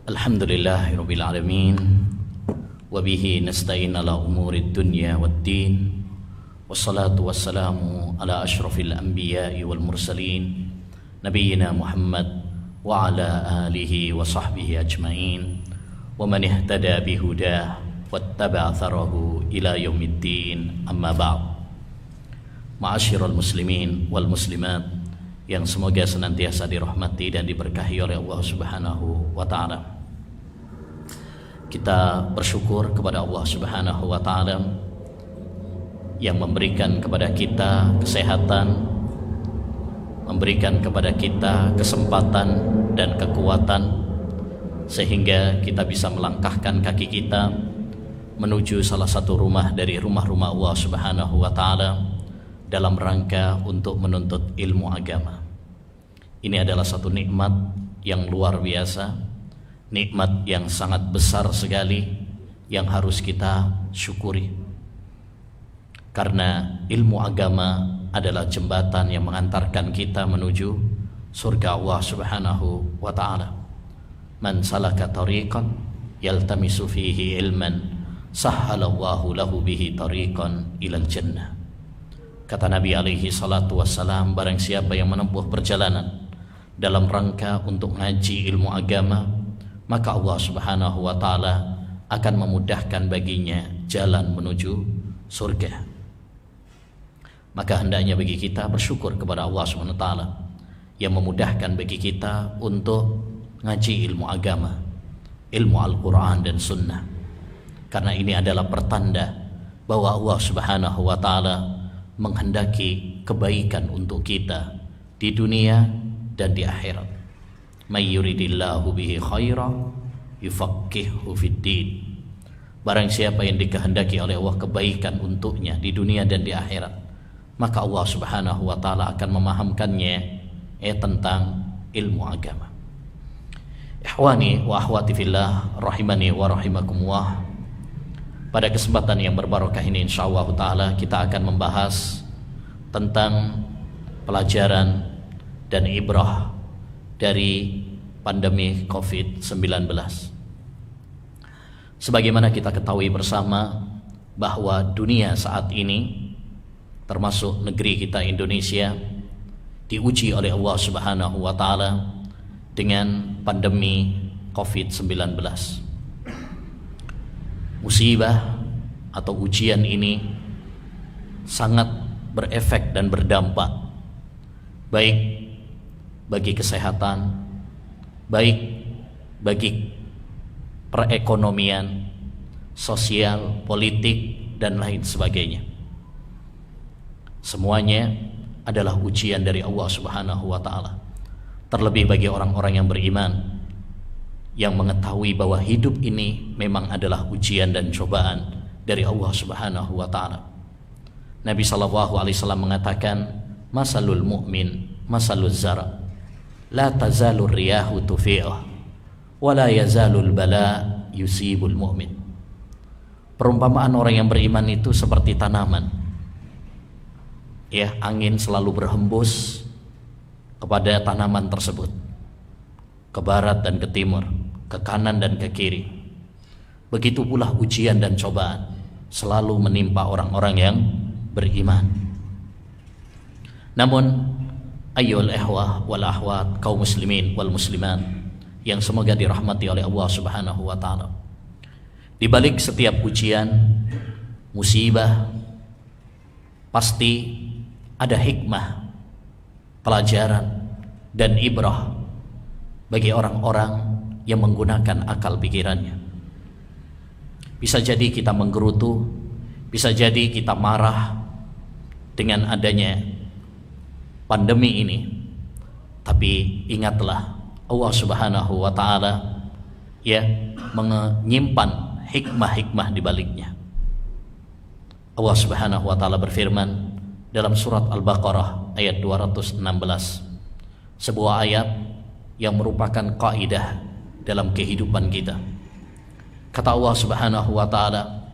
Alhamdulillahirabbil alamin wa bihi nasta'in ala umuri dunya waddin wassalatu wassalamu ala asyrafil anbiya'i wal mursalin nabiyyina Muhammad wa ala alihi wa sahbihi ajmain wa man ihtada bihudah wattaba'a atharahu ila yaumiddin amma ba'd. Ma'asyiral muslimin wal muslimat yang semoga senantiasa dirahmati dan diberkahi oleh Allah Subhanahu wa taala. Kita bersyukur kepada Allah Subhanahu wa taala yang memberikan kepada kita kesehatan, memberikan kepada kita kesempatan dan kekuatan sehingga kita bisa melangkahkan kaki kita menuju salah satu rumah dari rumah-rumah Allah Subhanahu wa taala dalam rangka untuk menuntut ilmu agama. Ini adalah satu nikmat yang luar biasa, nikmat yang sangat besar sekali yang harus kita syukuri. Karena ilmu agama adalah jembatan yang mengantarkan kita menuju surga Allah Subhanahu wa taala. Man salaka tariqan yaltamisu fihi ilman sahhalallahu lahu bihi tariqan ilal jannah. Kata Nabi alaihi salatu wassalam, barang siapa yang menempuh perjalanan dalam rangka untuk ngaji ilmu agama, maka Allah Subhanahu wa taala akan memudahkan baginya jalan menuju surga. Maka hendaknya bagi kita bersyukur kepada Allah Subhanahu wa taala yang memudahkan bagi kita untuk ngaji ilmu agama, ilmu Al-Qur'an dan Sunnah. Karena ini adalah pertanda bahwa Allah Subhanahu wa taala menghendaki kebaikan untuk kita di dunia dan di akhirat. May yuridillahu bihi khaira yufaqqihhu fiddin. Barang siapa yang dikehendaki oleh Allah kebaikan untuknya di dunia dan di akhirat, maka Allah Subhanahu wa taala akan memahamkannya tentang ilmu agama. Ikhwani wa akhwati fillah rahimani wa rahimakumullah. Pada kesempatan yang berbarokah ini insyaallah taala kita akan membahas tentang pelajaran dan ibrah dari pandemi COVID-19. Sebagaimana kita ketahui bersama bahwa dunia saat ini, termasuk negeri kita Indonesia, diuji oleh Allah Subhanahu wa taala dengan pandemi COVID-19. Musibah atau ujian ini sangat berefek dan berdampak baik bagi kesehatan, baik bagi perekonomian, sosial, politik, dan lain sebagainya. Semuanya adalah ujian dari Allah Subhanahu wa taala. Terlebih bagi orang-orang yang beriman, yang mengetahui bahwa hidup ini memang adalah ujian dan cobaan dari Allah Subhanahu wa taala. Nabi sallallahu alaihi wasallam mengatakan, "Masalul mu'min masaluz zara, la tazalur riyahu tufi'ah wa la yazalul bala yusibul mu'min." Perumpamaan orang yang beriman itu seperti tanaman. Ya, angin selalu berhembus kepada tanaman tersebut, ke barat dan ke timur, ke kanan dan ke kiri. Begitu pula ujian dan cobaan selalu menimpa orang-orang yang beriman. Namun ayyuhal ikhwah wal akhwat, kaum muslimin wal muslimat yang semoga dirahmati oleh Allah Subhanahu wa taala, di balik setiap ujian, musibah, pasti ada hikmah, pelajaran dan ibrah bagi orang-orang yang menggunakan akal pikirannya. Bisa jadi kita menggerutu, bisa jadi kita marah dengan adanya pandemi ini, tapi ingatlah Allah Subhanahu wa taala ya menyimpan hikmah-hikmah di baliknya. Allah Subhanahu wa taala berfirman dalam surat Al-Baqarah ayat 216, sebuah ayat yang merupakan kaidah dalam kehidupan kita. Kata Allah Subhanahu wa taala,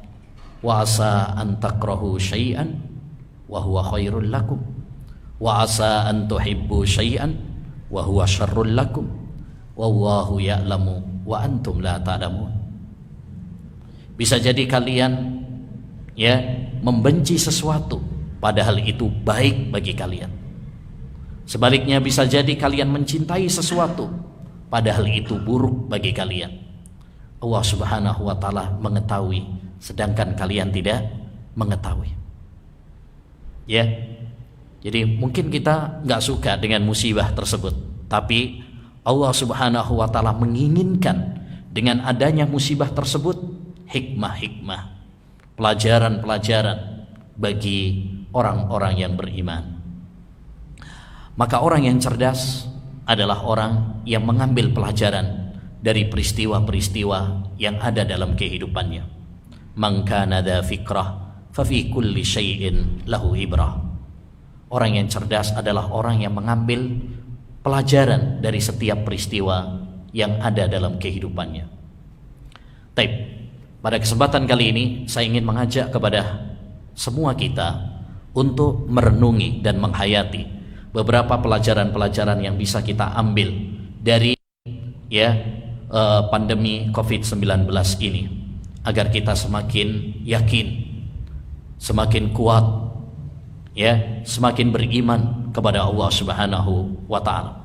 "Wa asa an takrahu syai'an wa huwa khairul lakum wa asa an tuhibbu syai'an wa huwa syarrul lakum wallahu ya'lamu wa antum la ta'lamun. Bisa jadi kalian ya membenci sesuatu padahal itu baik bagi kalian. Sebaliknya bisa jadi kalian mencintai sesuatu padahal itu buruk bagi kalian. Allah Subhanahu wa taala mengetahui sedangkan kalian tidak mengetahui. Ya. Jadi mungkin kita nggak suka dengan musibah tersebut, tapi Allah Subhanahu wa taala menginginkan dengan adanya musibah tersebut hikmah-hikmah, pelajaran-pelajaran bagi orang-orang yang beriman. Maka orang yang cerdas adalah orang yang mengambil pelajaran dari peristiwa-peristiwa yang ada dalam kehidupannya. Man kana dza fikrah fa fi kulli syai'in lahu ibrah. Orang yang cerdas adalah orang yang mengambil pelajaran dari setiap peristiwa yang ada dalam kehidupannya. Taib. Pada kesempatan kali ini saya ingin mengajak kepada semua kita untuk merenungi dan menghayati beberapa pelajaran-pelajaran yang bisa kita ambil dari pandemi COVID-19 ini, agar kita semakin yakin, semakin kuat, semakin beriman kepada Allah Subhanahu wa taala.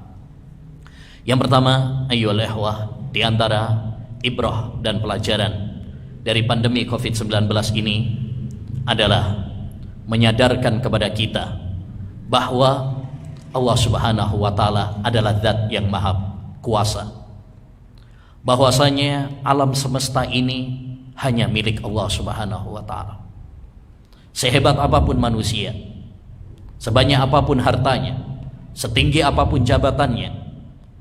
Yang pertama, ayyuhal ikhwah, di antara ibrah dan pelajaran dari pandemi COVID-19 ini adalah menyadarkan kepada kita bahwa Allah Subhanahu wa taala adalah zat yang maha kuasa. Bahwasanya alam semesta ini hanya milik Allah Subhanahu wa taala. Sehebat apapun manusia, sebanyak apapun hartanya, setinggi apapun jabatannya,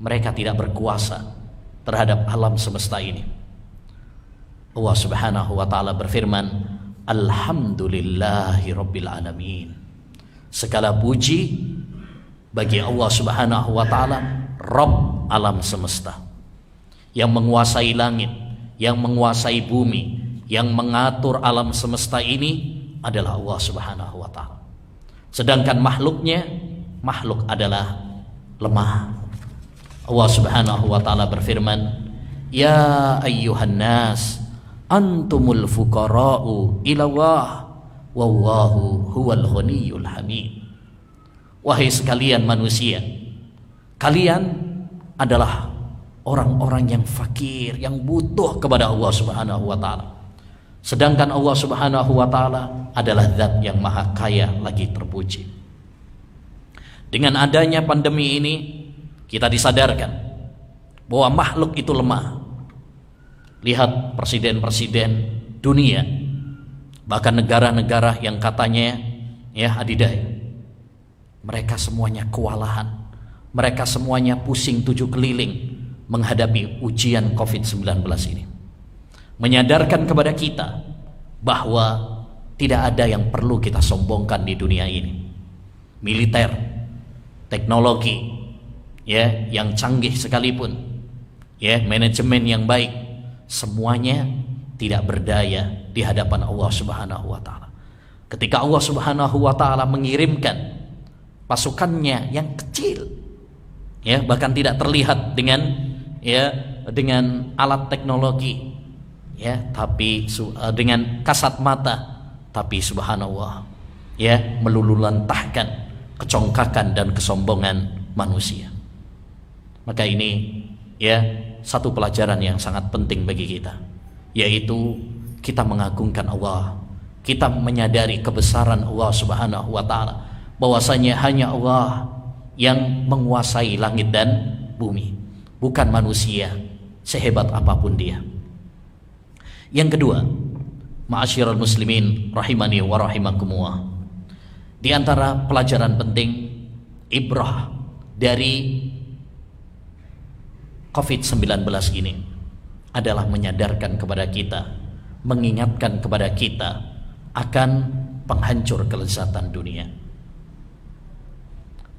mereka tidak berkuasa terhadap alam semesta ini. Allah Subhanahu wa taala berfirman, Alhamdulillahi Rabbil Alamin. Segala puji bagi Allah Subhanahu wa taala, Rabb alam semesta, yang menguasai langit, yang menguasai bumi, yang mengatur alam semesta ini adalah Allah Subhanahu wa taala. Sedangkan makhluk adalah lemah. Allah Subhanahu wa taala berfirman, ya ayyuhan nas antumul fuqara'u ilallah wallahu huwal ghaniyyul hamid. Wahai sekalian manusia, kalian adalah orang-orang yang fakir, yang butuh kepada Allah Subhanahu wa taala. Sedangkan Allah Subhanahu wa taala adalah zat yang maha kaya lagi terpuji. Dengan adanya pandemi ini, kita disadarkan bahwa makhluk itu lemah. Lihat presiden-presiden dunia, bahkan negara-negara yang katanya adidaya, mereka semuanya kewalahan, mereka semuanya pusing 7 keliling menghadapi ujian COVID-19 ini. Menyadarkan kepada kita bahwa tidak ada yang perlu kita sombongkan di dunia ini. Militer, teknologi yang canggih sekalipun, manajemen yang baik, semuanya tidak berdaya di hadapan Allah Subhanahu wa taala. Ketika Allah Subhanahu wa taala mengirimkan pasukannya yang kecil, bahkan tidak terlihat dengan alat teknologi, tapi dengan kasat mata, tapi subhanallah, melululantahkan kecongkakan dan kesombongan manusia. Maka ini satu pelajaran yang sangat penting bagi kita, yaitu kita mengagungkan Allah, kita menyadari kebesaran Allah Subhanahu wa taala, bahwasanya hanya Allah yang menguasai langit dan bumi, bukan manusia sehebat apapun dia. Yang kedua, ma'asyiral muslimin rahimani wa rahimakumullah, di antara pelajaran penting ibrah dari COVID-19 ini adalah menyadarkan kepada kita, mengingatkan kepada kita akan penghancur kelezatan dunia.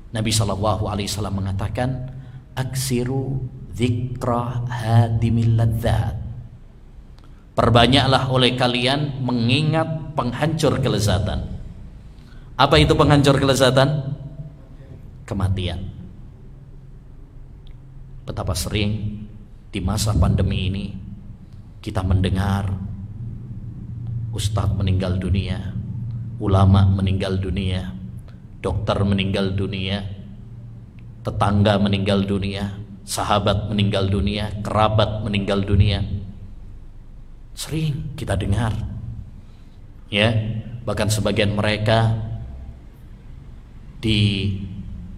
Nabi SAW mengatakan, aksiru dzikra hadimil ladzat. Perbanyaklah oleh kalian mengingat penghancur kelezatan. Apa itu penghancur kelezatan? Kematian. Betapa sering di masa pandemi ini kita mendengar ustadz meninggal dunia, ulama meninggal dunia, dokter meninggal dunia, tetangga meninggal dunia, sahabat meninggal dunia, kerabat meninggal dunia. Sering kita dengar, ya, bahkan sebagian mereka disolati,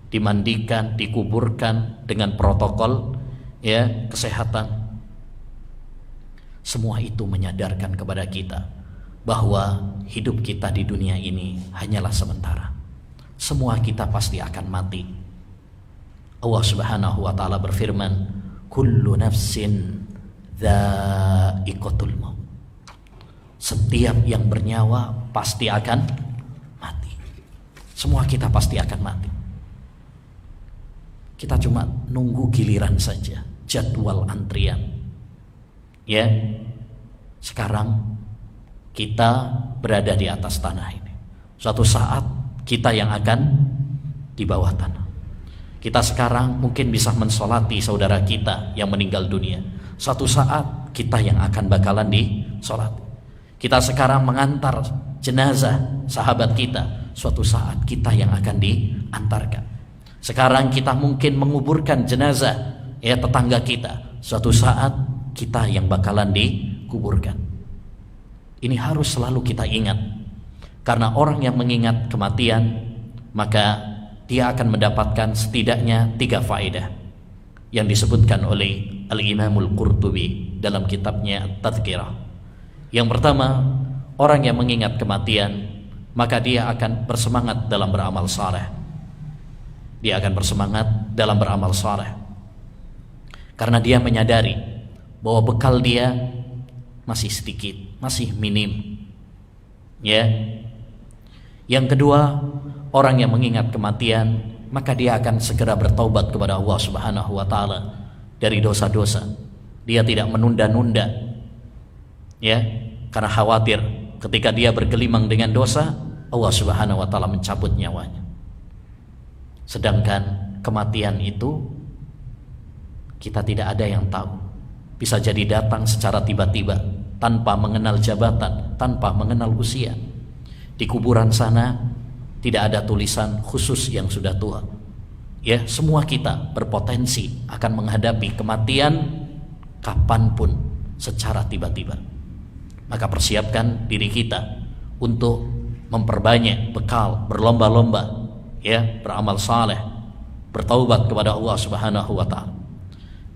dimandikan, dikuburkan dengan protokol, ya, kesehatan. Semua itu menyadarkan kepada kita bahwa hidup kita di dunia ini hanyalah sementara. Semua kita pasti akan mati. Allah Subhanahu wa taala berfirman, kullu nafsin dha'iqatul maut. Setiap yang bernyawa pasti akan mati. Semua kita pasti akan mati. Kita cuma nunggu giliran saja, jadwal antrian. Ya, sekarang kita berada di atas tanah ini. Suatu saat kita yang akan di bawah tanah. Kita sekarang mungkin bisa mensolati saudara kita yang meninggal dunia. Suatu saat kita yang akan bakalan disolati. Kita sekarang mengantar jenazah sahabat kita. Suatu saat kita yang akan diantarkan. Sekarang kita mungkin menguburkan jenazah ya tetangga kita. Suatu saat kita yang bakalan dikuburkan. Ini harus selalu kita ingat. Karena orang yang mengingat kematian, maka dia akan mendapatkan setidaknya 3 faedah yang disebutkan oleh Al-Imamul Qurtubi dalam kitabnya Tadhkirah. Yang pertama, orang yang mengingat kematian, maka dia akan bersemangat dalam beramal saleh. Dia akan bersemangat dalam beramal saleh karena dia menyadari bahwa bekal dia masih sedikit, masih minim. Ya. Yang kedua, orang yang mengingat kematian, maka dia akan segera bertaubat kepada Allah Subhanahu wa taala dari dosa-dosa. Dia tidak menunda-nunda. Ya, karena khawatir ketika dia bergelimang dengan dosa, Allah Subhanahu wa taala mencabut nyawanya. Sedangkan kematian itu kita tidak ada yang tahu. Bisa jadi datang secara tiba-tiba, tanpa mengenal jabatan, tanpa mengenal usia. Di kuburan sana tidak ada tulisan khusus yang sudah tua. Ya, semua kita berpotensi akan menghadapi kematian kapanpun secara tiba-tiba. Maka persiapkan diri kita untuk memperbanyak bekal, berlomba-lomba, ya, beramal saleh, bertaubat kepada Allah Subhanahu wa taala.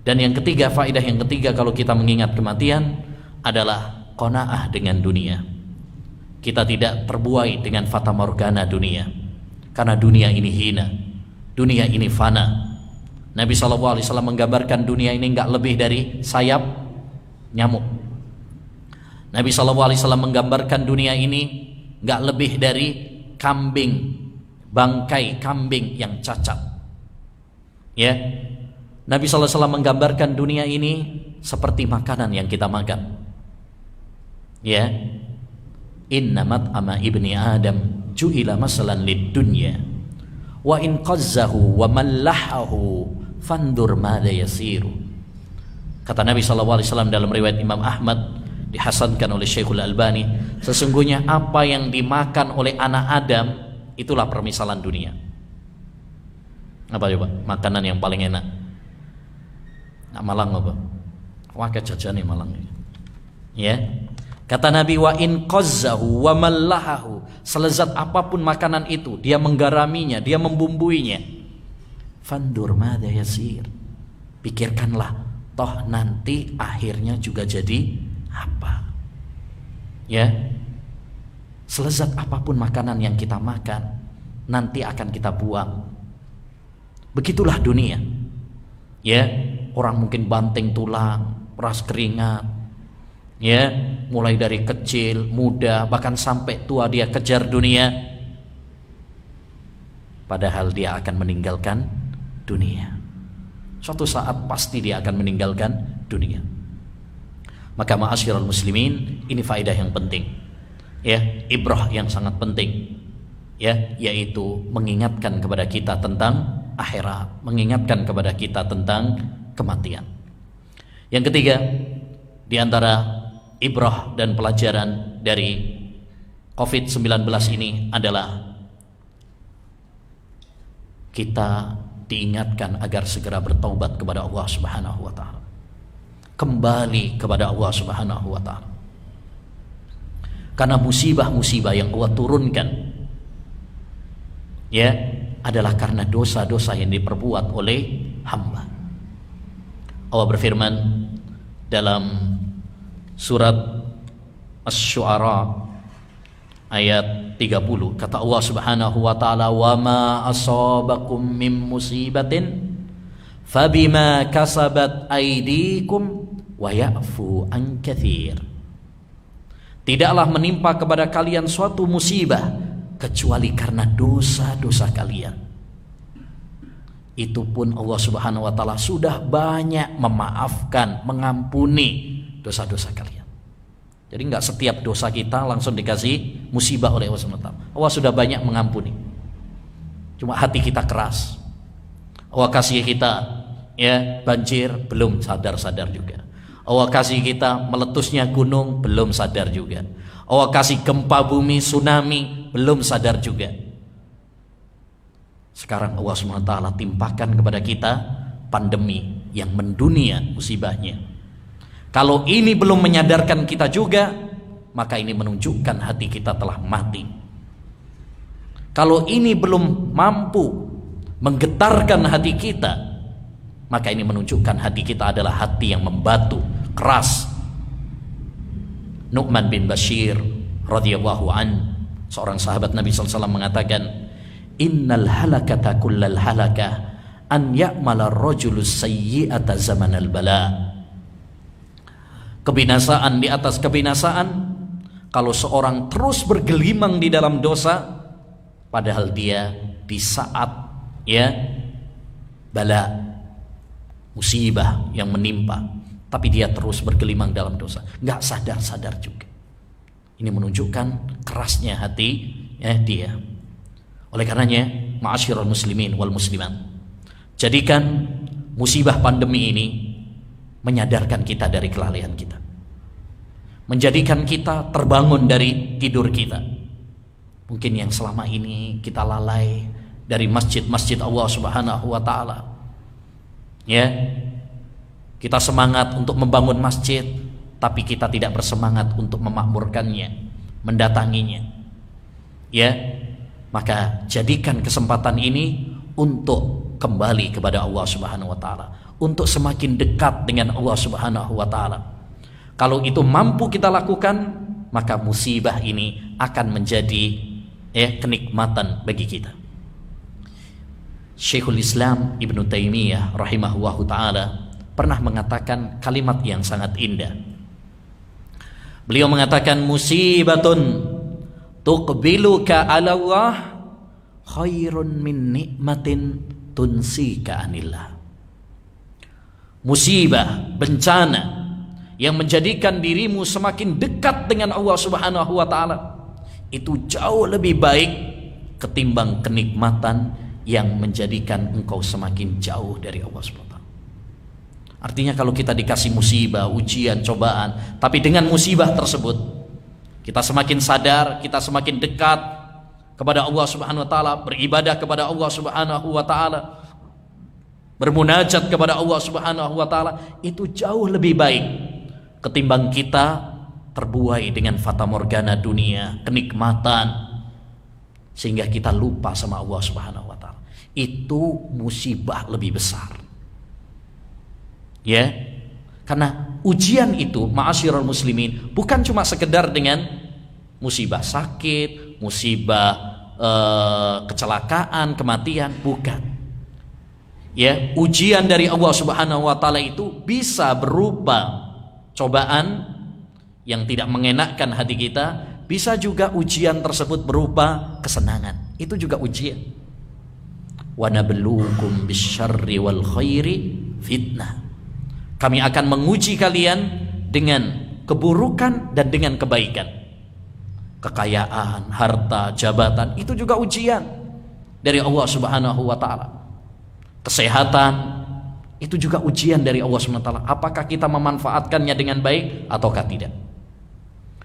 Dan yang ketiga, faedah yang ketiga kalau kita mengingat kematian adalah qanaah dengan dunia. Kita tidak terbuai dengan fata morgana dunia, karena dunia ini hina, dunia ini fana. Nabi SAW menggambarkan dunia ini enggak lebih dari sayap nyamuk. Nabi SAW menggambarkan dunia ini enggak lebih dari kambing, bangkai kambing yang cacat. Ya, Nabi SAW menggambarkan dunia ini seperti makanan yang kita makan. Ya, innamat ama ibni Adam ju'ila masalan lid dunya wa in qazzahu wa mallahahu fandur madza yasiru. Kata Nabi SAW dalam riwayat Imam Ahmad, dihasankan oleh Syekhul Albani, sesungguhnya apa yang dimakan oleh anak Adam itulah permisalan dunia. Apa coba makanan yang paling enak? Nah, Malang apa? Wakai jajan nih Malang. Ya. Kata Nabi, wa in qazzahu wa mallahahu, selezat apapun makanan itu, dia menggaraminya, dia membumbuinya. Fandur madza yasir. Pikirkanlah, toh nanti akhirnya juga jadi apa? Ya. Selezat apapun makanan yang kita makan, nanti akan kita buang. Begitulah dunia. Ya, orang mungkin banting tulang, peras keringat. Ya, mulai dari kecil, muda, bahkan sampai tua dia kejar dunia. Padahal dia akan meninggalkan dunia. Suatu saat pasti dia akan meninggalkan dunia. Maka ma'asyiral muslimin, ini faedah yang penting. Ya, ibrah yang sangat penting. Ya, yaitu mengingatkan kepada kita tentang akhirat, mengingatkan kepada kita tentang kematian. Yang ketiga, di antara ibrah dan pelajaran dari COVID-19 ini adalah kita diingatkan agar segera bertaubat kepada Allah Subhanahu wa taala. Kembali kepada Allah Subhanahu wa taala. Karena musibah-musibah yang Allah turunkan ya adalah karena dosa-dosa yang diperbuat oleh hamba. Allah berfirman dalam surat Asy-Syu'ara ayat 30, kata Allah Subhanahu wa taala, "Wa ma asabakum min musibatin fabima kasabat aydikum wa ya'fu an katsir." Tidaklah menimpa kepada kalian suatu musibah kecuali karena dosa-dosa kalian. Itu pun Allah Subhanahu wa taala sudah banyak memaafkan, mengampuni dosa-dosa kalian. Jadi nggak setiap dosa kita langsung dikasih musibah oleh Allah Subhanahu wa taala. Allah sudah banyak mengampuni. Cuma hati kita keras. Allah kasih kita ya banjir, belum sadar-sadar juga. Allah kasih kita meletusnya gunung, belum sadar juga. Allah kasih gempa bumi, tsunami, belum sadar juga. Sekarang Allah SWT timpakan kepada kita pandemi yang mendunia musibahnya. Kalau ini belum menyadarkan kita juga, maka ini menunjukkan hati kita telah mati. Kalau ini belum mampu menggetarkan hati kita, maka ini menunjukkan hati kita adalah hati yang membatu, keras. Nu'man bin Bashir radhiyallahu an, seorang sahabat Nabi SAW mengatakan, "Innal halakata kullal halakah an ya'mala ar-rajulu sayyi'ata zamanal bala." Kebinasaan di atas kebinasaan kalau seorang terus bergelimang di dalam dosa, padahal dia di saat ya bala, musibah yang menimpa, tapi dia terus bergelimang dalam dosa, nggak sadar-sadar juga. Ini menunjukkan kerasnya hati ya dia. Oleh karenanya, ma'asyiral muslimin wal muslimat, jadikan musibah pandemi ini menyadarkan kita dari kelalaian kita, menjadikan kita terbangun dari tidur kita. Mungkin yang selama ini kita lalai dari masjid-masjid Allah Subhanahu wa taala. Ya. Kita semangat untuk membangun masjid, tapi kita tidak bersemangat untuk memakmurkannya, mendatanginya. Ya. Maka jadikan kesempatan ini untuk kembali kepada Allah Subhanahu wa taala, untuk semakin dekat dengan Allah Subhanahu wa taala. Kalau itu mampu kita lakukan, maka musibah ini akan menjadi kenikmatan bagi kita. Syekhul Islam Ibnu Taimiyah rahimahullahu taala pernah mengatakan kalimat yang sangat indah. Beliau mengatakan, "Musibatun tuqbiluka 'ala Allah khairun min nikmatin tunsika 'anillah." Musibah, bencana yang menjadikan dirimu semakin dekat dengan Allah Subhanahu wa taala itu jauh lebih baik ketimbang kenikmatan yang menjadikan engkau semakin jauh dari Allah Subhanahu wa taala. Artinya kalau kita dikasih musibah, ujian, cobaan, tapi dengan musibah tersebut kita semakin sadar, kita semakin dekat kepada Allah Subhanahu wa taala, beribadah kepada Allah Subhanahu wa taala, bermunajat kepada Allah Subhanahu wa taala, itu jauh lebih baik ketimbang kita terbuai dengan fata morgana dunia, kenikmatan, sehingga kita lupa sama Allah Subhanahu wa taala. Itu musibah lebih besar. Ya. Karena ujian itu, ma'asyiral muslimin, bukan cuma sekedar dengan musibah sakit, musibah kecelakaan, kematian, bukan. Ya, ujian dari Allah Subhanahu wa taala itu bisa berupa cobaan yang tidak mengenakkan hati kita, bisa juga ujian tersebut berupa kesenangan. Itu juga ujian. Wa nabluukum bisyarri wal khairi fitnah. Kami akan menguji kalian dengan keburukan dan dengan kebaikan. Kekayaan, harta, jabatan, itu juga ujian dari Allah Subhanahu wa taala. kesehatan, itu juga ujian dari Allah SWT. Apakah kita memanfaatkannya dengan baik ataukah tidak?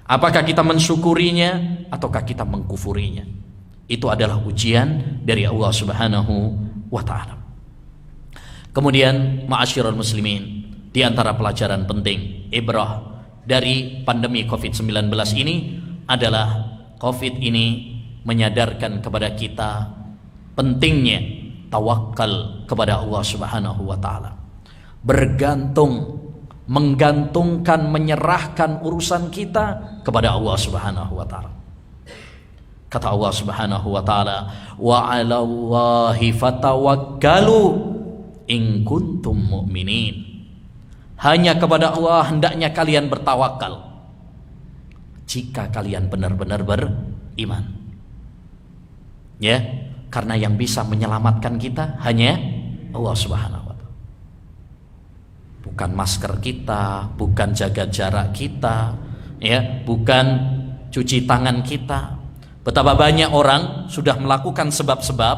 Apakah kita mensyukurinya ataukah kita mengkufurinya? Itu adalah ujian dari Allah Subhanahu wa ta'ala. Kemudian ma'asyiral muslimin, di antara pelajaran penting, ibrah dari pandemi COVID-19 ini adalah COVID ini menyadarkan kepada kita pentingnya tawakal kepada Allah Subhanahu wa ta'ala. Bergantung, menggantungkan, menyerahkan urusan kita kepada Allah Subhanahu wa ta'ala. Kata Allah Subhanahu wa ta'ala, wa 'alallahi fatawakkalu in kuntum mu'minin. Hanya kepada Allah hendaknya kalian bertawakal jika kalian benar-benar beriman. Ya, karena yang bisa menyelamatkan kita hanya Allah Subhanahu wa ta'ala. Bukan masker kita, bukan jaga jarak kita, ya, bukan cuci tangan kita. Betapa banyak orang sudah melakukan sebab-sebab,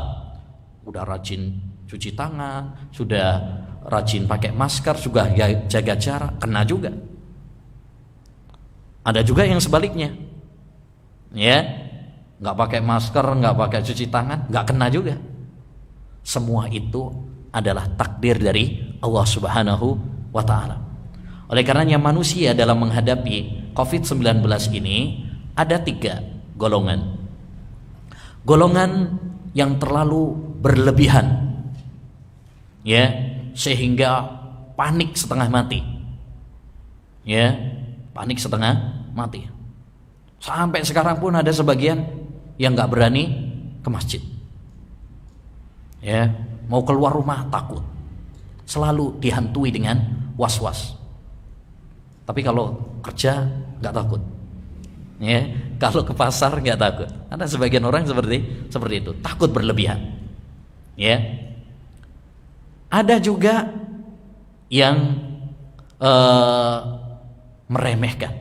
udah rajin cuci tangan, sudah rajin pakai masker, sudah jaga jarak, kena juga. Ada juga yang sebaliknya, ya, nggak pakai masker, nggak pakai cuci tangan, nggak kena juga. Semua itu adalah takdir dari Allah Subhanahu wa ta'ala. Oleh karenanya manusia dalam menghadapi COVID-19 ini ada 3 golongan. Golongan yang terlalu berlebihan, ya, sehingga panik setengah mati, ya, panik setengah mati. Sampai sekarang pun ada sebagian yang nggak berani ke masjid, ya, mau keluar rumah takut, selalu dihantui dengan was-was. Tapi kalau kerja nggak takut, ya, kalau ke pasar nggak takut. Ada sebagian orang seperti itu, takut berlebihan, ya. Ada juga yang meremehkan,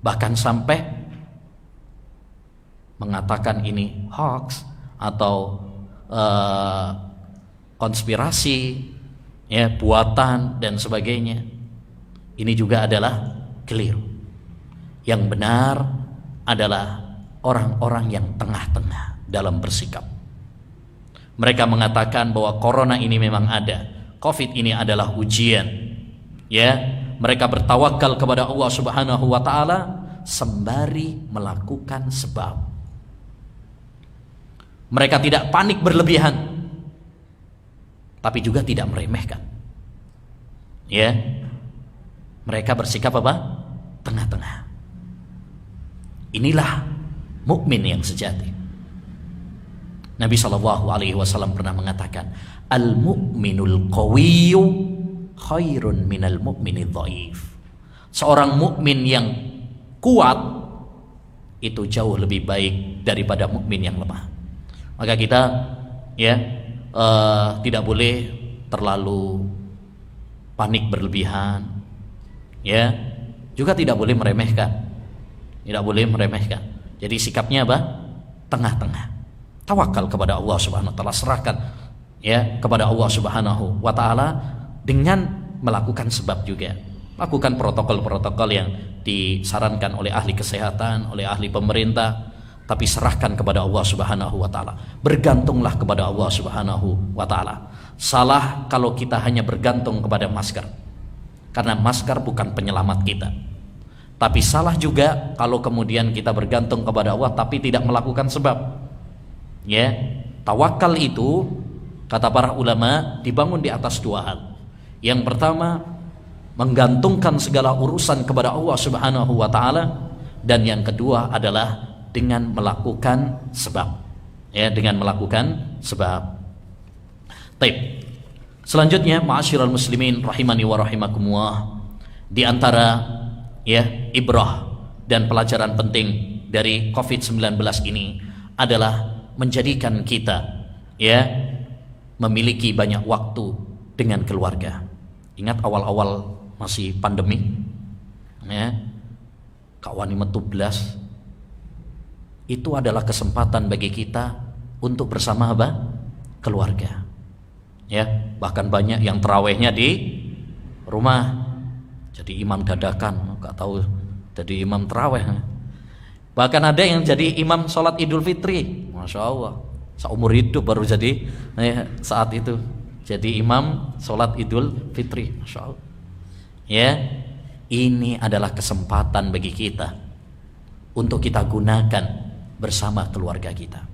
bahkan sampai mengatakan ini hoax atau konspirasi, ya, buatan dan sebagainya. Ini juga adalah keliru. Yang benar adalah orang-orang yang tengah-tengah dalam bersikap. Mereka mengatakan bahwa corona ini memang ada, COVID ini adalah ujian, ya. Mereka bertawakal kepada Allah Subhanahu wa ta'ala sembari melakukan sebab. Mereka tidak panik berlebihan, tapi juga tidak meremehkan, ya. Mereka bersikap apa? Tengah-tengah. Inilah mukmin yang sejati. Nabi SAW pernah mengatakan, al-mu'minul qawiyyu khairun minal mu'minidh dhaif. Seorang mukmin yang kuat itu jauh lebih baik daripada mukmin yang lemah. Maka kita, ya, tidak boleh terlalu panik berlebihan, ya, juga tidak boleh meremehkan. Tidak boleh meremehkan. Jadi sikapnya apa? Tengah-tengah. Tawakal kepada Allah Subhanahu wa ta'ala, serahkan, ya, kepada Allah Subhanahu wa ta'ala dengan melakukan sebab juga. Lakukan protokol-protokol yang disarankan oleh ahli kesehatan, oleh ahli pemerintah, tapi serahkan kepada Allah Subhanahu wa ta'ala. Bergantunglah kepada Allah Subhanahu wa ta'ala. Salah kalau kita hanya bergantung kepada masker, karena masker bukan penyelamat kita. Tapi salah juga kalau kemudian kita bergantung kepada Allah tapi tidak melakukan sebab. Ya, tawakal itu kata para ulama dibangun di atas 2 hal. Yang pertama, menggantungkan segala urusan kepada Allah Subhanahu wa ta'ala, dan yang kedua adalah dengan melakukan sebab. Ya, dengan melakukan sebab. Baik. Selanjutnya, ma'asyiral muslimin rahimani wa rahimakumullah, di antara, ya, ibrah dan pelajaran penting dari COVID-19 ini adalah menjadikan kita, ya, memiliki banyak waktu dengan keluarga. Ingat awal-awal masih pandemi, ya, kawani metu blas, itu adalah kesempatan bagi kita untuk bersama apa? Keluarga. Ya, bahkan banyak yang terawihnya di rumah. Jadi imam dadakan, nggak tahu jadi imam terawih. Bahkan ada yang jadi imam sholat Idul Fitri, masya Allah, seumur hidup baru jadi saat itu jadi imam sholat Idul Fitri, masya Allah. Ya, ini adalah kesempatan bagi kita untuk kita gunakan bersama keluarga kita,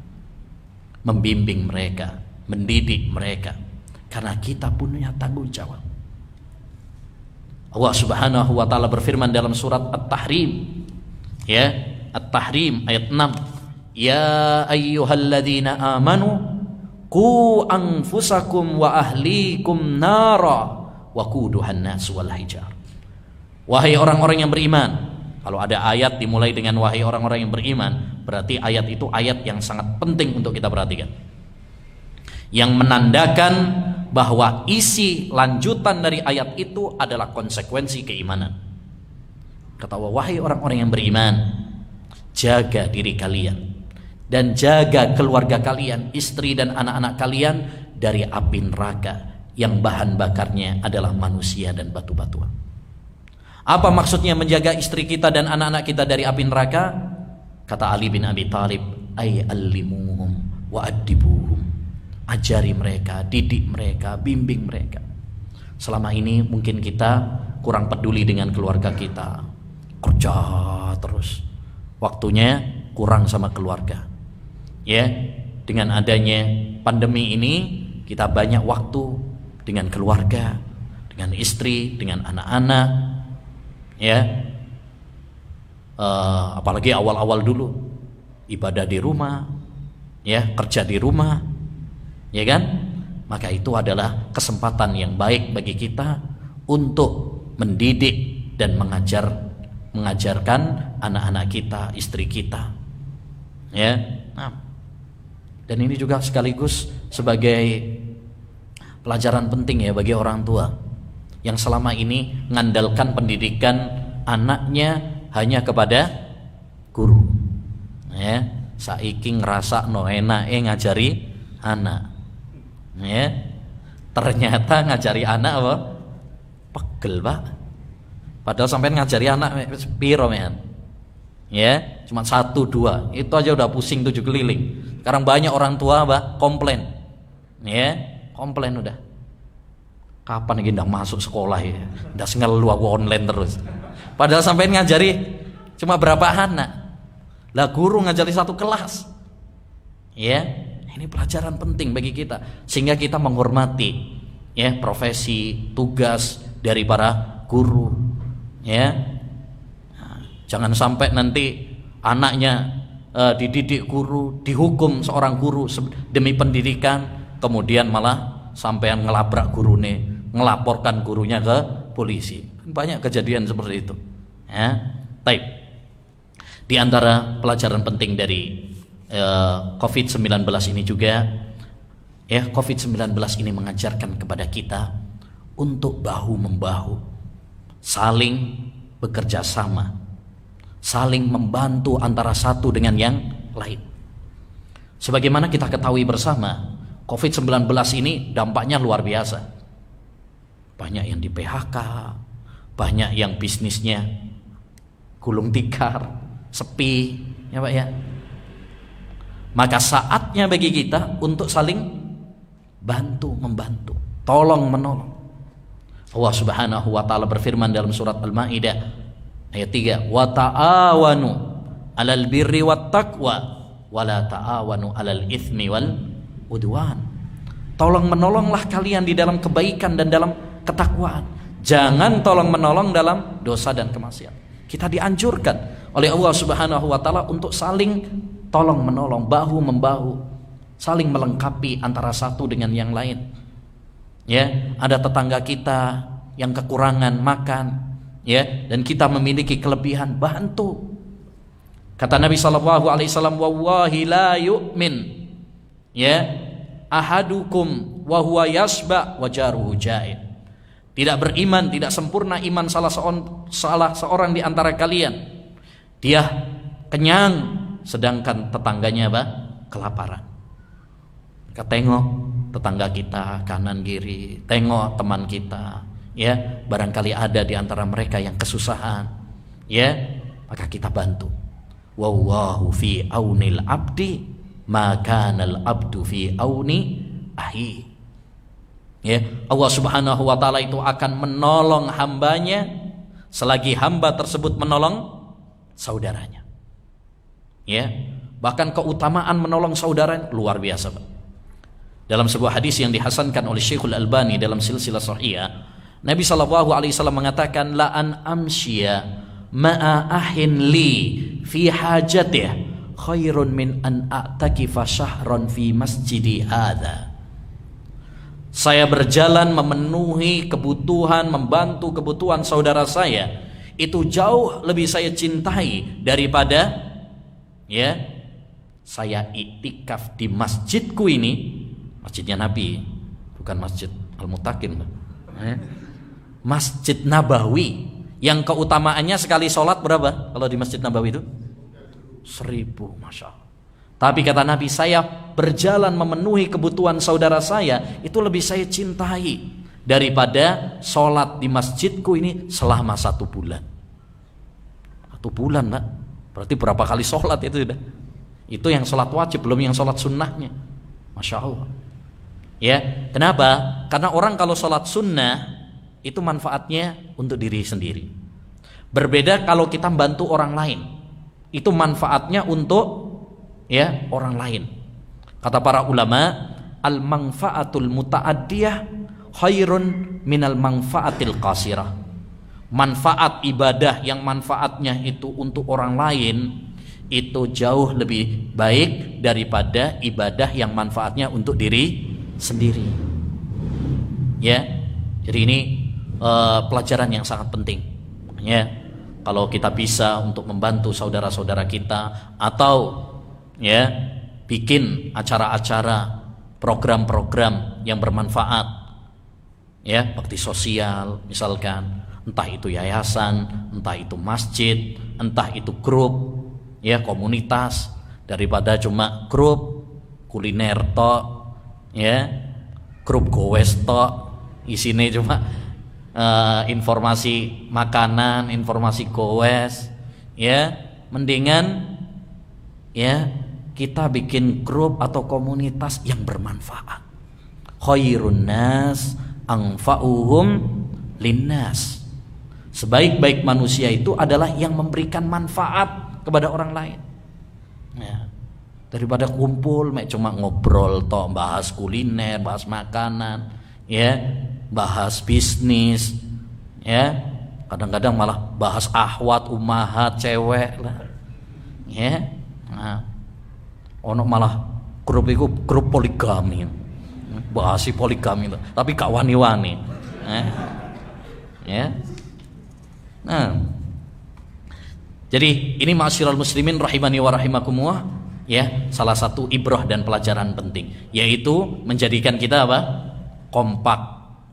membimbing mereka, mendidik mereka, karena kita punya tanggung jawab. Allah Subhanahu wa taala berfirman dalam surat At-Tahrim, ya, At-Tahrim ayat 6, ya ayyuhalladzina amanu qu anfusakum wa ahlikum nara waquduhan nas wal hijar. Wahai orang-orang yang beriman. Kalau ada ayat dimulai dengan wahai orang-orang yang beriman, berarti ayat itu ayat yang sangat penting untuk kita perhatikan, yang menandakan bahwa isi lanjutan dari ayat itu adalah konsekuensi keimanan. Kata Allah, wahai orang-orang yang beriman, jaga diri kalian dan jaga keluarga kalian, istri dan anak-anak kalian dari api neraka yang bahan bakarnya adalah manusia dan batu-batuan. Apa maksudnya menjaga istri kita dan anak-anak kita dari api neraka? Kata Ali bin Abi Thalib, ay allimuhum wa addibuhum. Ajari mereka, didik mereka, bimbing mereka. Selama ini mungkin kita kurang peduli dengan keluarga kita, kerja terus, waktunya kurang sama keluarga. Ya, dengan adanya pandemi ini kita banyak waktu dengan keluarga, dengan istri, dengan anak-anak. Ya, apalagi awal-awal dulu ibadah di rumah, ya, kerja di rumah, ya kan? Maka itu adalah kesempatan yang baik bagi kita untuk mendidik dan mengajarkan anak-anak kita, istri kita, ya. Nah, dan ini juga sekaligus sebagai pelajaran penting ya bagi orang tua yang selama ini mengandalkan pendidikan anaknya hanya kepada guru, ya. Saiki ngerasa no enake ngajari anak, ya. Ternyata ngajari anak apa? Pegel, Pak. Padahal sampai ngajari anak piro men, ya, cuma 1-2 itu aja udah pusing 7 keliling. Sekarang banyak orang tua Pak komplain, ya, komplain udah. Kapan ini ndak masuk sekolah ya? Ndak ngeluh aku online terus. Padahal sampai ngajari cuma berapa anak. Lah guru ngajari 1 kelas. Ya, ini pelajaran penting bagi kita sehingga kita menghormati ya profesi, tugas dari para guru. Ya. Nah, jangan sampai nanti anaknya dididik guru, dihukum seorang guru demi pendidikan, kemudian malah sampean ngelabrak gurune, ngelaporkan gurunya ke polisi. Banyak kejadian seperti itu. Ya, baik. Di antara pelajaran penting dari COVID-19 ini juga, ya, COVID-19 ini mengajarkan kepada kita untuk bahu-membahu, saling bekerja sama, saling membantu antara satu dengan yang lain. Sebagaimana kita ketahui bersama, COVID-19 ini dampaknya luar biasa. Banyak yang di PHK, banyak yang bisnisnya gulung tikar, sepi, ya Pak ya. Maka saatnya bagi kita untuk saling bantu membantu, tolong menolong. Allah Subhanahu wa taala berfirman dalam surat Al-Maidah ayat 3, wa ta'awanu 'alal birri wat taqwa wa la ta'awanu 'alal itsmi wal udwan. Tolong menolonglah kalian di dalam kebaikan dan dalam ketakwaan. Jangan tolong menolong dalam dosa dan kemaksiatan. Kita dianjurkan oleh Allah Subhanahu wa taala untuk saling tolong menolong, bahu membahu, saling melengkapi antara satu dengan yang lain. Ya, ada tetangga kita yang kekurangan makan, ya, dan kita memiliki kelebihan, bantu. Kata Nabi sallallahu alaihi wasallam, wallahi la yu'min, ya, ahadukum wa huwa yasba wa jaruhu ja'in. Tidak beriman, tidak sempurna iman salah seorang di antara kalian. Dia kenyang sedangkan tetangganya apa? Kelaparan. Kita tengok tetangga kita kanan kiri, tengok teman kita, ya, barangkali ada di antara mereka yang kesusahan, ya, maka kita bantu. Wallahu fi aunil abdi maka kanal abdu fi auni ahi. Ya, Allah Subhanahu wa taala itu akan menolong hambanya selagi hamba tersebut menolong saudaranya. Ya, bahkan keutamaan menolong saudara luar biasa, Pak. Dalam sebuah hadis yang dihasankan oleh Syekhul Albani dalam silsilah sahihah, Nabi sallallahu alaihi wasallam mengatakan, la an amshiya ma'a ahin li fi hajatih khairun min an a'takifa syahran fi masjidi hadza. Saya berjalan memenuhi kebutuhan, membantu kebutuhan saudara saya, itu jauh lebih saya cintai daripada, ya, saya iktikaf di masjidku ini, masjidnya Nabi, bukan masjid Al-Mutakin, Masjid Nabawi, yang keutamaannya sekali sholat berapa kalau di Masjid Nabawi itu? 1000, Masya Allah. Tapi kata Nabi, saya berjalan memenuhi kebutuhan saudara saya, itu lebih saya cintai daripada sholat di masjidku ini selama 1 bulan. 1 bulan, Pak. Berarti berapa kali sholat itu sudah? Itu yang sholat wajib, belum yang sholat sunnahnya. Masya Allah. Ya, kenapa? Karena orang kalau sholat sunnah itu manfaatnya untuk diri sendiri. Berbeda kalau kita bantu orang lain, itu manfaatnya untuk, ya, orang lain. Kata para ulama, al manfaatul muta'addiyah khairun minal manfaatil qasirah. Manfaat ibadah yang manfaatnya itu untuk orang lain itu jauh lebih baik daripada ibadah yang manfaatnya untuk diri sendiri. Ya, jadi ini pelajaran yang sangat penting. Ya, kalau kita bisa untuk membantu saudara-saudara kita, atau, ya, bikin acara-acara, program-program yang bermanfaat, ya, bakti sosial misalkan, entah itu yayasan, entah itu masjid, entah itu grup, ya, komunitas, daripada cuma grup kuliner tok, ya, grup goes tok, isinya cuma informasi makanan, informasi goes, ya, mendingan, ya, kita bikin grup atau komunitas yang bermanfaat. Khairun nas anfa'uhum linnas. Sebaik-baik manusia itu adalah yang memberikan manfaat kepada orang lain. Ya. Daripada kumpul cuma ngobrol tok, bahas kuliner, bahas makanan, ya, bahas bisnis, ya, kadang-kadang malah bahas ahwat, umahat, cewek lah, ya. Nah, ono malah grup itu grup poligami, bahasi poligami, tapi gak wani-wani, ya. Nah, jadi ini ma'asyiral muslimin rahimani wa rahimakumullah, ya, salah satu ibrah dan pelajaran penting, yaitu menjadikan kita apa? Kompak,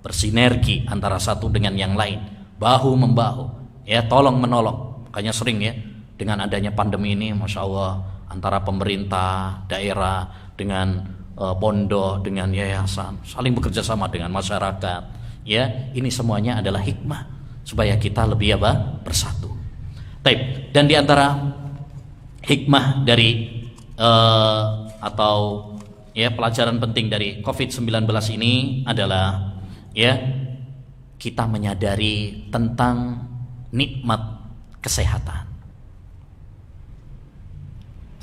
bersinergi antara satu dengan yang lain, bahu membahu, ya, tolong menolong. Makanya sering, ya, dengan adanya pandemi ini, Masya Allah, antara pemerintah daerah dengan pondok, dengan yayasan, saling bekerja sama dengan masyarakat, ya, ini semuanya adalah hikmah supaya kita lebih apa? Bersatu. Baik, dan diantara hikmah dari atau, ya, pelajaran penting dari COVID-19 ini adalah, ya, kita menyadari tentang nikmat kesehatan.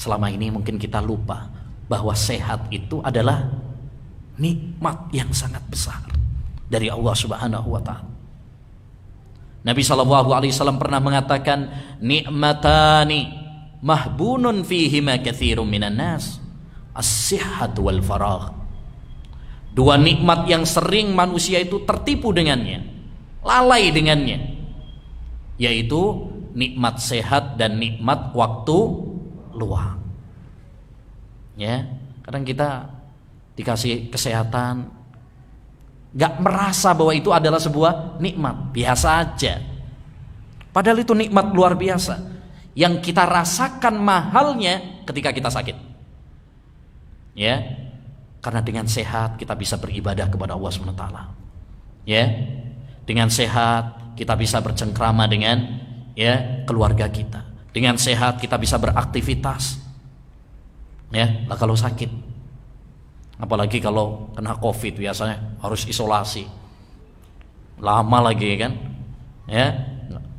Selama ini mungkin kita lupa bahwa sehat itu adalah nikmat yang sangat besar dari Allah Subhanahu wa taala. Nabi SAW pernah mengatakan, nikmatani mahbunun fihima katsirun minan nas, as-sihhat wal faragh. Dua nikmat yang sering manusia itu tertipu dengannya, lalai dengannya, yaitu nikmat sehat dan nikmat waktu luang. Ya, kadang kita dikasih kesehatan, gak merasa bahwa itu adalah sebuah nikmat, biasa aja. Padahal itu nikmat luar biasa yang kita rasakan mahalnya ketika kita sakit. Ya, Karena dengan sehat kita bisa beribadah kepada Allah SWT. Ya, dengan sehat kita bisa bercengkrama dengan keluarga kita. Dengan sehat kita bisa beraktivitas. Ya, lah kalau sakit, apalagi kalau kena COVID biasanya harus isolasi, lama lagi kan, ya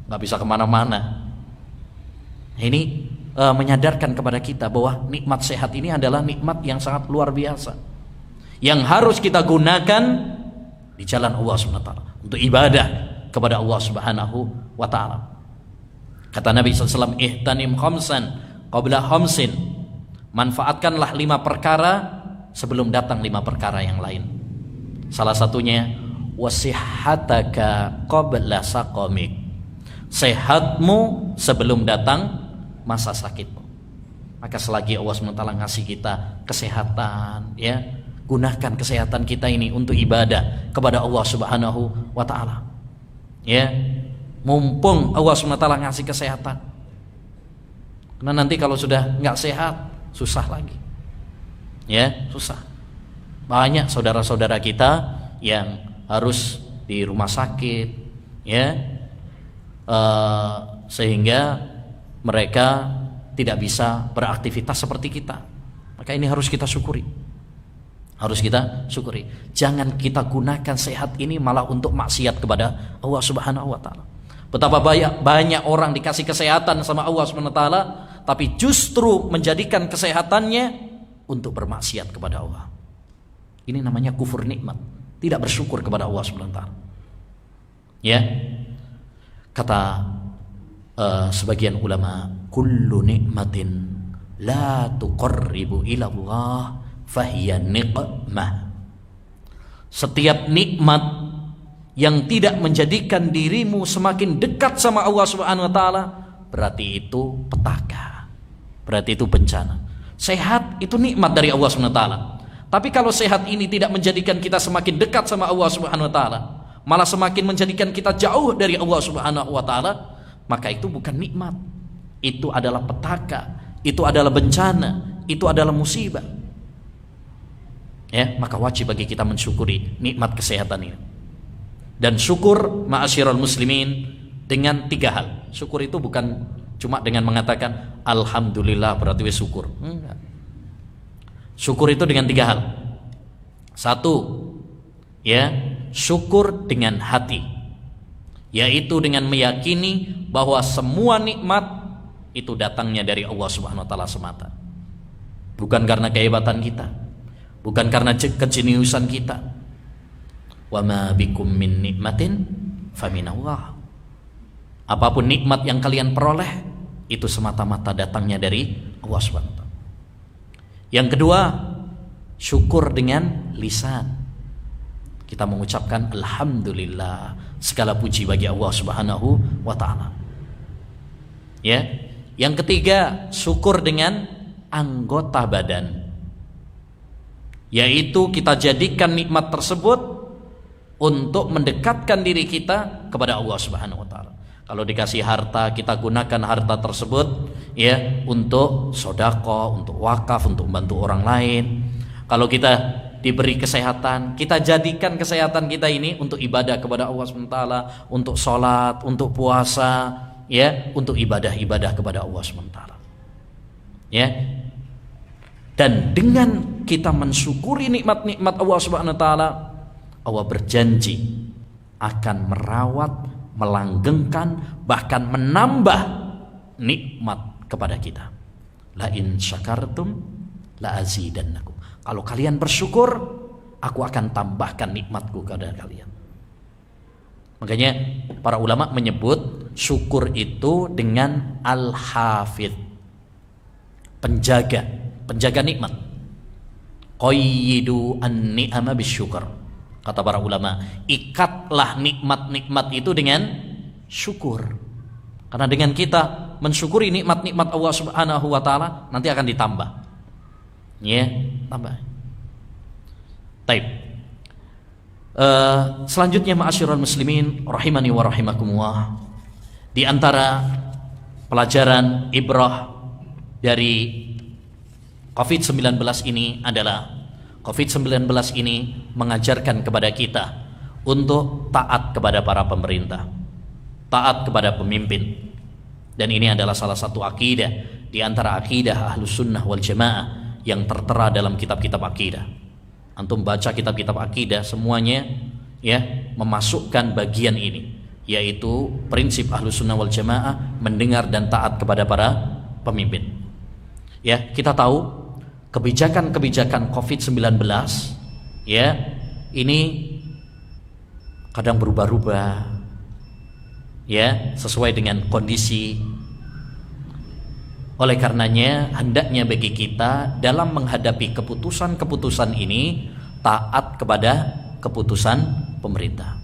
nggak bisa kemana-mana. Ini menyadarkan kepada kita bahwa nikmat sehat ini adalah nikmat yang sangat luar biasa, yang harus kita gunakan di jalan Allah SWT untuk ibadah kepada Allah Subhanahu wa Ta'ala. Kata Nabi SAW, ihtanim khamsan qabla khamsin, manfaatkanlah 5 perkara sebelum datang 5 perkara yang lain. Salah satunya wasihhataka qabla saqamik, sehatmu sebelum datang masa sakitmu. Maka selagi Allah SWT ngasih kita kesehatan, ya, gunakan kesehatan kita ini untuk ibadah kepada Allah Subhanahu wa Ta'ala. Ya, mumpung Allah SWT ngasih kesehatan. Karena nanti kalau sudah nggak sehat, susah lagi. Ya, susah. Banyak saudara-saudara kita yang harus di rumah sakit, ya, sehingga mereka tidak bisa beraktivitas seperti kita. Maka ini harus kita syukuri. Harus kita syukuri. Jangan kita gunakan sehat ini malah untuk maksiat kepada Allah Subhanahu wa Ta'ala. Betapa banyak orang dikasih kesehatan sama Allah Subhanahu wa Ta'ala, tapi justru menjadikan kesehatannya untuk bermaksiat kepada Allah. Ini namanya kufur nikmat, tidak bersyukur kepada Allah Subhanahu wa Ta'ala. Ya. Kata sebagian ulama, kullu nikmatin la tuqarribu ila Allah fahiya niqmah. Setiap nikmat yang tidak menjadikan dirimu semakin dekat sama Allah Subhanahu wa Ta'ala, berarti itu petaka, berarti itu bencana. Sehat itu nikmat dari Allah Subhanahu wa Ta'ala. Tapi kalau sehat ini tidak menjadikan kita semakin dekat sama Allah Subhanahu wa Ta'ala, malah semakin menjadikan kita jauh dari Allah Subhanahu wa Ta'ala, maka itu bukan nikmat. Itu adalah petaka, itu adalah bencana, itu adalah musibah. Ya, maka wajib bagi kita mensyukuri nikmat kesehatan ini. Dan syukur ma'asyiral muslimin dengan 3 hal. Syukur itu bukan cuma dengan mengatakan alhamdulillah berarti syukur. Enggak. Syukur itu dengan 3 hal. 1, ya, syukur dengan hati, yaitu dengan meyakini bahwa semua nikmat itu datangnya dari Allah Subhanahu wa Ta'ala semata. Bukan karena kehebatan kita, bukan karena kejeniusan kita. Wa ma bikum min nikmatin faminallah. Apapun nikmat yang kalian peroleh itu semata-mata datangnya dari Allah Subhanahu wa Ta'ala. Yang kedua, syukur dengan lisan. Kita mengucapkan alhamdulillah, segala puji bagi Allah Subhanahu wa Ta'ala. Ya. Yang ketiga, syukur dengan anggota badan, yaitu kita jadikan nikmat tersebut untuk mendekatkan diri kita kepada Allah Subhanahu wa Ta'ala. Kalau dikasih harta, kita gunakan harta tersebut, ya, untuk sedekah, untuk wakaf, untuk membantu orang lain. Kalau kita diberi kesehatan, kita jadikan kesehatan kita ini untuk ibadah kepada Allah Subhanahu wa Ta'ala, untuk sholat, untuk puasa, ya, untuk ibadah-ibadah kepada Allah Subhanahu wa Ta'ala. Ya. Dan dengan kita mensyukuri nikmat-nikmat Allah Subhanahu wa Ta'ala, Allah berjanji akan merawat, melanggengkan, bahkan menambah nikmat kepada kita. La in syakartum la azidannakum. Kalau kalian bersyukur, aku akan tambahkan nikmatku kepada kalian. Makanya para ulama menyebut syukur itu dengan al-hafidh, penjaga nikmat. Qayyidu an-ni'ama bisyukur. Kata para ulama, ikatlah nikmat-nikmat itu dengan syukur. Karena dengan kita mensyukuri nikmat-nikmat Allah Subhanahu wa Ta'ala, nanti akan ditambah. Ya, tambah. Taib. Selanjutnya ma'asyiral muslimin rahimani wa rahimakumullah, di antara pelajaran ibrah dari COVID-19 ini adalah COVID-19 ini mengajarkan kepada kita untuk taat kepada para pemerintah, taat kepada pemimpin. Dan ini adalah salah satu akidah di antara akidah Ahlus Sunnah wal Jamaah yang tertera dalam kitab-kitab akidah. Antum baca kitab-kitab akidah semuanya ya memasukkan bagian ini, yaitu prinsip Ahlus Sunnah wal Jamaah mendengar dan taat kepada para pemimpin. Ya, kita tahu kebijakan-kebijakan COVID-19 ya ini kadang berubah-ubah ya sesuai dengan kondisi. Oleh karenanya hendaknya bagi kita dalam menghadapi keputusan-keputusan ini taat kepada keputusan pemerintah.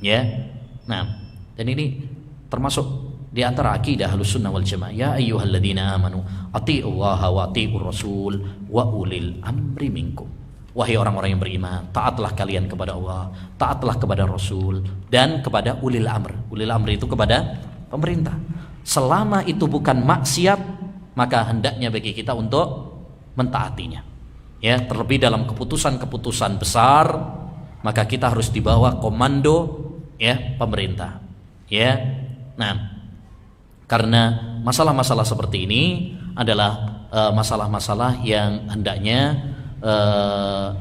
Ya. Nah, dan ini termasuk di antara akidah Ahlus Sunnah wal Jamaah. Ya ayyuhalladzina amanu atti'ullaha wa atti'ur rasul wa ulil amri minkum. Wahai orang-orang yang beriman, taatlah kalian kepada Allah, taatlah kepada Rasul dan kepada ulil amr. Ulil amr itu kepada pemerintah. Selama itu bukan maksiat, maka hendaknya bagi kita untuk mentaatinya. Ya, terlebih dalam keputusan-keputusan besar, maka kita harus di bawah komando ya pemerintah. Ya. Nah, karena masalah-masalah seperti ini adalah masalah-masalah yang hendaknya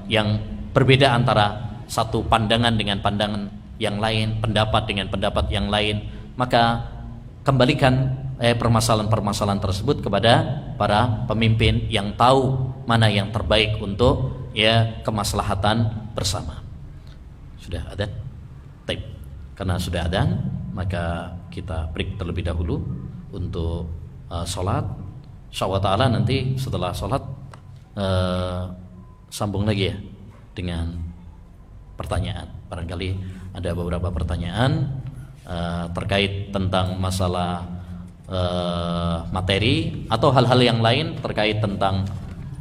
yang berbeda antara satu pandangan dengan pandangan yang lain, pendapat dengan pendapat yang lain, maka kembalikan permasalahan-permasalahan tersebut kepada para pemimpin yang tahu mana yang terbaik untuk ya kemaslahatan bersama. Sudah adzan? Baik. Karena sudah adzan, maka kita break terlebih dahulu untuk sholat. Insyaallah taala nanti setelah sholat sambung lagi ya dengan pertanyaan. Barangkali ada beberapa pertanyaan terkait tentang masalah materi atau hal-hal yang lain terkait tentang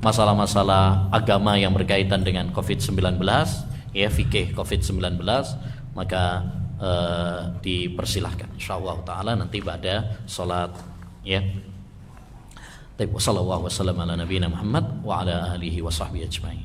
masalah-masalah agama yang berkaitan dengan COVID-19 ya, fikih COVID-19, maka dipersilahkan insyaallah taala nanti pada salat ya. Baik, wassallallahu wasallam ala nabiyina Muhammad wa ala alihi wa sahbihi ajma'in.